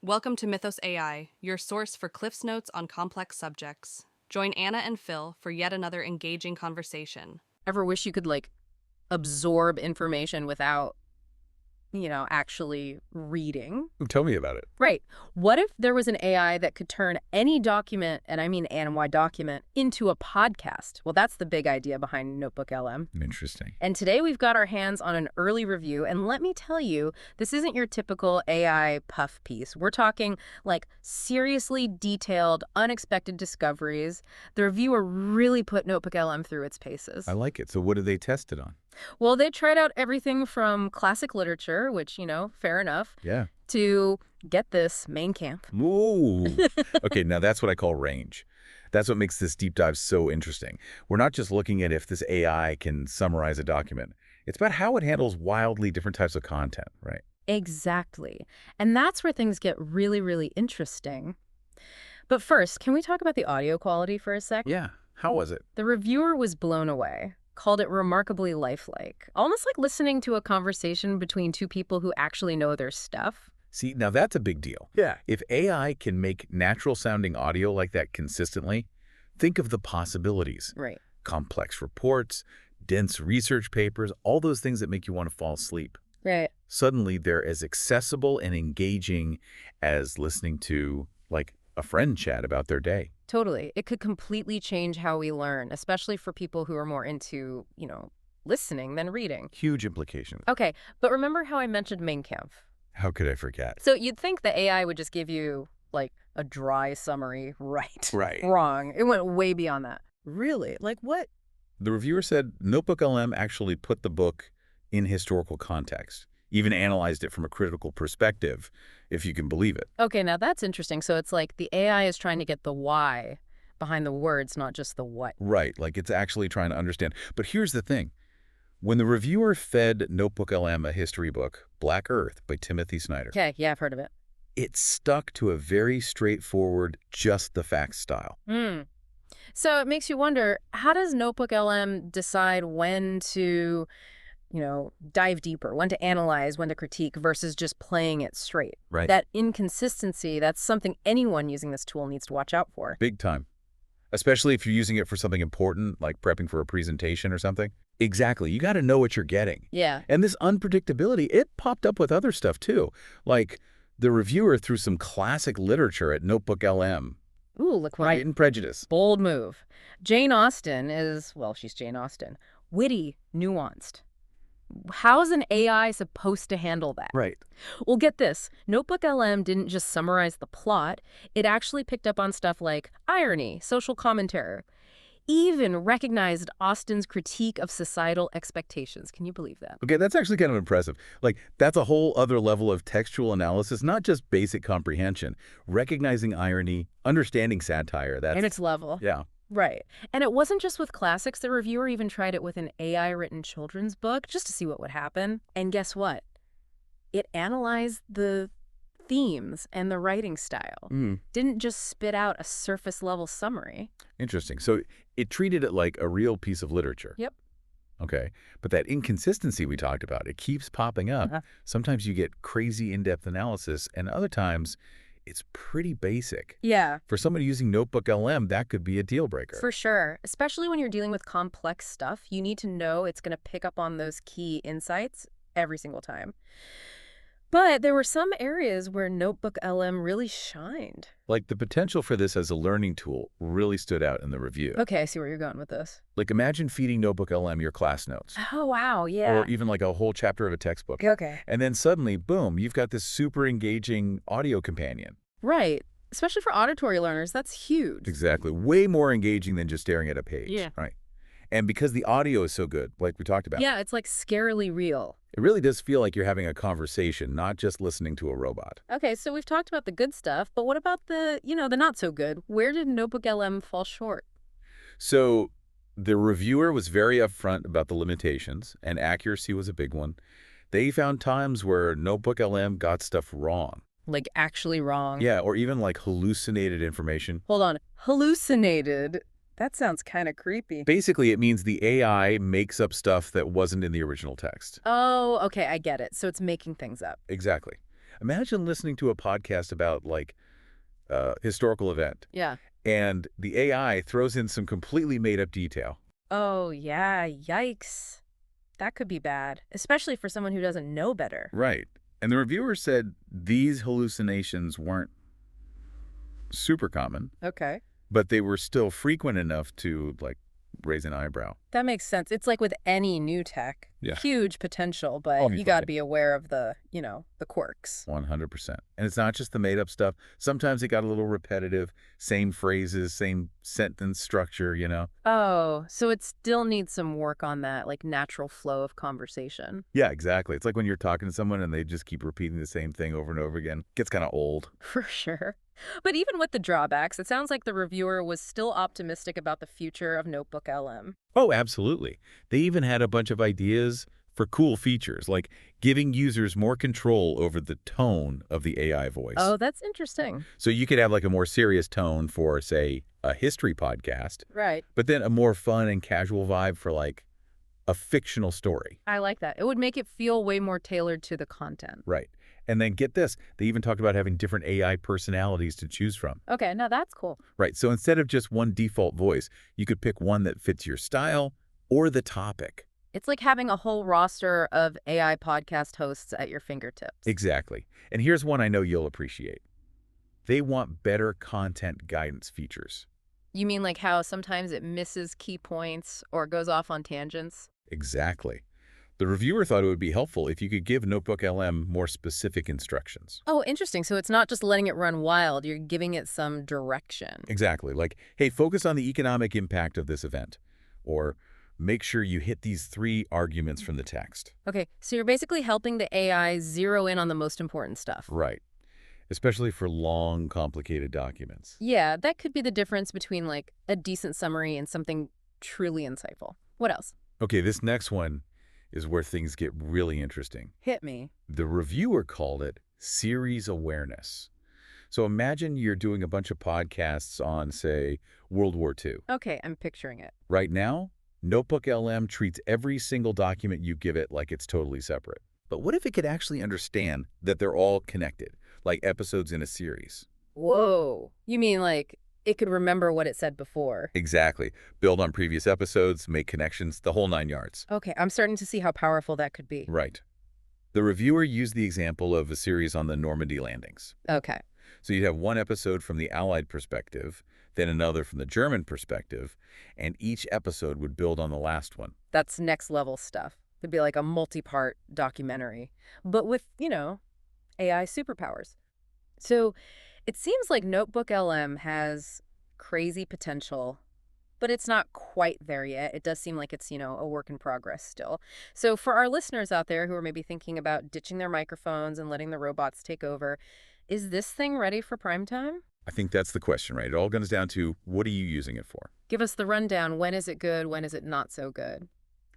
Welcome to Mythos AI, your source for Cliff's Notes on complex subjects. Join Anna and Phil for yet another engaging conversation. Ever wish you could, absorb information without, actually reading? Tell me about it. Right. What if there was an AI that could turn any document, and I mean NY document, into a podcast? Well, that's the big idea behind NotebookLM. Interesting. And today we've got our hands on an early review, and let me tell you, this isn't your typical AI puff piece. We're talking, seriously detailed, unexpected discoveries. The reviewer really put NotebookLM through its paces. I like it. So what did they test it on? Well, they tried out everything from classic literature, which, fair enough, Yeah. to, get this, Mein Kampf. Ooh. Okay, now that's what I call range. That's what makes this deep dive so interesting. We're not just looking at if this AI can summarize a document. It's about how it handles wildly different types of content, right? Exactly. And that's where things get really, really interesting. But first, can we talk about the audio quality for a sec? Yeah. How was it? The reviewer was blown away. Called it remarkably lifelike. Almost like listening to a conversation between two people who actually know their stuff. See, now that's a big deal. Yeah. If AI can make natural-sounding audio like that consistently, think of the possibilities. Right. Complex reports, dense research papers, all those things that make you want to fall asleep. Right. Suddenly, they're as accessible and engaging as listening to, a friend chat about their day. Totally. It could completely change how we learn, especially for people who are more into, listening than reading. Huge implications. Okay, but remember how I mentioned Mein Kampf? How could I forget? So you'd think the AI would just give you, a dry summary, right? Right. Wrong. It went way beyond that. Really? Like what? The reviewer said NotebookLM actually put the book in historical context, even analyzed it from a critical perspective, if you can believe it. Okay, now that's interesting. So it's like the AI is trying to get the why behind the words, not just the what. Right, it's actually trying to understand. But here's the thing. When the reviewer fed NotebookLM a history book, Black Earth by Timothy Snyder, Okay, yeah, I've heard of it. it stuck to a very straightforward, just the facts style. So it makes you wonder, how does NotebookLM decide when to, dive deeper, when to analyze, when to critique, versus just playing it straight? Right. That inconsistency, that's something anyone using this tool needs to watch out for. Big time. Especially if you're using it for something important, like prepping for a presentation or something. Exactly. You got to know what you're getting. Yeah. And this unpredictability, it popped up with other stuff too. Like the reviewer threw some classic literature at NotebookLM. Ooh, look what Pride and Prejudice. Bold move. Jane Austen is, well, she's Jane Austen. Witty, nuanced. How's an AI supposed to handle that? Right. Well, get this. NotebookLM didn't just summarize the plot. It actually picked up on stuff like irony, social commentary, even recognized Austen's critique of societal expectations. Can you believe that? Okay, that's actually kind of impressive. That's a whole other level of textual analysis, not just basic comprehension. Recognizing irony, understanding satire, that's... And its level. Yeah. Right. And it wasn't just with classics. The reviewer even tried it with an AI-written children's book just to see what would happen. And guess what? It analyzed the themes and the writing style. Didn't just spit out a surface-level summary. Interesting. So it treated it like a real piece of literature. Yep. Okay. But that inconsistency we talked about, it keeps popping up. Sometimes you get crazy in-depth analysis, and other times it's pretty basic. Yeah. For somebody using NotebookLM, that could be a deal breaker. For sure. Especially when you're dealing with complex stuff, you need to know it's going to pick up on those key insights every single time. But there were some areas where NotebookLM really shined. The potential for this as a learning tool really stood out in the review. Okay, I see where you're going with this. Imagine feeding NotebookLM your class notes. Oh, wow, yeah. Or even a whole chapter of a textbook. Okay. And then suddenly, boom, you've got this super engaging audio companion. Right. Especially for auditory learners, that's huge. Exactly. Way more engaging than just staring at a page. Yeah. Right. And because the audio is so good, like we talked about. Yeah, it's scarily real. It really does feel like you're having a conversation, not just listening to a robot. Okay, so we've talked about the good stuff, but what about the, the not so good? Where did NotebookLM fall short? So the reviewer was very upfront about the limitations, and accuracy was a big one. They found times where NotebookLM got stuff wrong. Actually wrong? Yeah, or even hallucinated information. Hold on. Hallucinated? That sounds kind of creepy. Basically, it means the AI makes up stuff that wasn't in the original text. Oh, okay, I get it. So it's making things up. Exactly. Imagine listening to a podcast about, like, historical event, Yeah. and the AI throws in some completely made-up detail. Oh, yeah, yikes. That could be bad, especially for someone who doesn't know better. Right. And the reviewer said these hallucinations weren't super common, Okay. but they were still frequent enough to, like, raise an eyebrow. That makes sense. It's like with any new tech. Yeah. Huge potential, but Oh, you got to be aware of the quirks. 100%. And it's not just the made-up stuff. Sometimes it got a little repetitive, same phrases, same sentence structure. Oh, so it still needs some work on that, like natural flow of conversation. Yeah, exactly. It's like when you're talking to someone and they just keep repeating the same thing over and over again. Gets kind of old. For sure. But even with the drawbacks, it sounds like the reviewer was still optimistic about the future of NotebookLM. Oh, absolutely. They even had a bunch of ideas for cool features, like giving users more control over the tone of the AI voice. Oh, that's interesting. So you could have like a more serious tone for, say, a history podcast, Right. but then a more fun and casual vibe for like a fictional story. I like that. It would make it feel way more tailored to the content. Right. And then get this, they even talked about having different AI personalities to choose from. Okay, now that's cool. Right. So instead of just one default voice, you could pick one that fits your style or the topic. It's like having a whole roster of AI podcast hosts at your fingertips. Exactly. And here's one I know you'll appreciate. They want better content guidance features. You mean like how sometimes it misses key points or goes off on tangents? Exactly. The reviewer thought it would be helpful if you could give NotebookLM more specific instructions. Oh, interesting. So it's not just letting it run wild, you're giving it some direction. Exactly. Like, hey, focus on the economic impact of this event. Or make sure you hit these 3 arguments from the text. Okay, so you're basically helping the AI zero in on the most important stuff. Right. Especially for long, complicated documents. Yeah, that could be the difference between like a decent summary and something truly insightful. What else? Okay, this next one is where things get really interesting. Hit me. The reviewer called it series awareness. So imagine you're doing a bunch of podcasts on, say, World War II. Okay, I'm picturing it. Right now, NotebookLM treats every single document you give it like it's totally separate. But what if it could actually understand that they're all connected, like episodes in a series? Whoa. You mean like it could remember what it said before? Exactly. Build on previous episodes, make connections, the whole 9 yards. Okay, I'm starting to see how powerful that could be. Right. The reviewer used the example of a series on the Normandy landings. Okay. So you'd have one episode from the Allied perspective, then another from the German perspective, and each episode would build on the last one. That's next level stuff. It'd be like a multi-part documentary, but with, AI superpowers. So it seems like NotebookLM has crazy potential, but it's not quite there yet. It does seem like it's, a work in progress still. So for our listeners out there who are maybe thinking about ditching their microphones and letting the robots take over, is this thing ready for prime time? I think that's the question, right? It all comes down to, what are you using it for? Give us the rundown. When is it good? When is it not so good?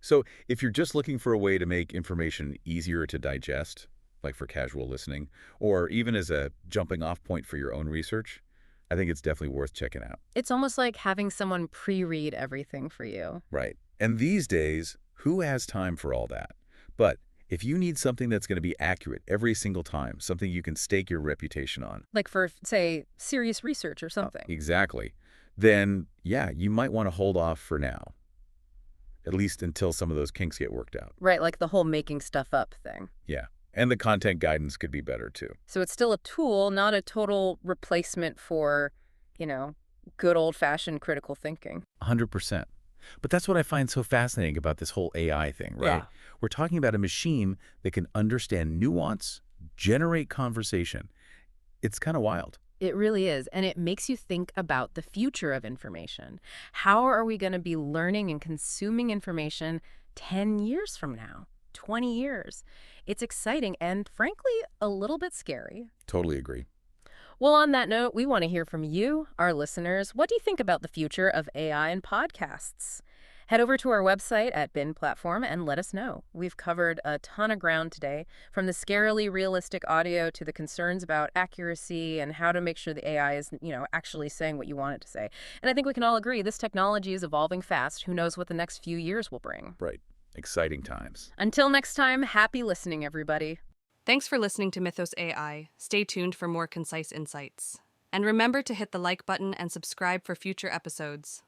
So if you're just looking for a way to make information easier to digest, like for casual listening, or even as a jumping off point for your own research, I think it's definitely worth checking out. It's almost like having someone pre-read everything for you. Right. And these days, who has time for all that? But if you need something that's going to be accurate every single time, something you can stake your reputation on. Like for, say, serious research or something. Exactly. Then, yeah, you might want to hold off for now. At least until some of those kinks get worked out. Right, like the whole making stuff up thing. Yeah. And the content guidance could be better, too. So it's still a tool, not a total replacement for, good old-fashioned critical thinking. 100%. But that's what I find so fascinating about this whole AI thing, right? Yeah. We're talking about a machine that can understand nuance, generate conversation. It's kind of wild. It really is, and it makes you think about the future of information. How are we going to be learning and consuming information 10 years from now, 20 years? It's exciting and, frankly, a little bit scary. Totally agree. Well, on that note, we want to hear from you, our listeners. What do you think about the future of AI and podcasts? Head over to our website at Bin Platform and let us know. We've covered a ton of ground today, from the scarily realistic audio to the concerns about accuracy and how to make sure the AI is, actually saying what you want it to say. And I think we can all agree this technology is evolving fast. Who knows what the next few years will bring? Right. Exciting times. Until next time, happy listening, everybody. Thanks for listening to Mythos AI. Stay tuned for more concise insights. And remember to hit the like button and subscribe for future episodes.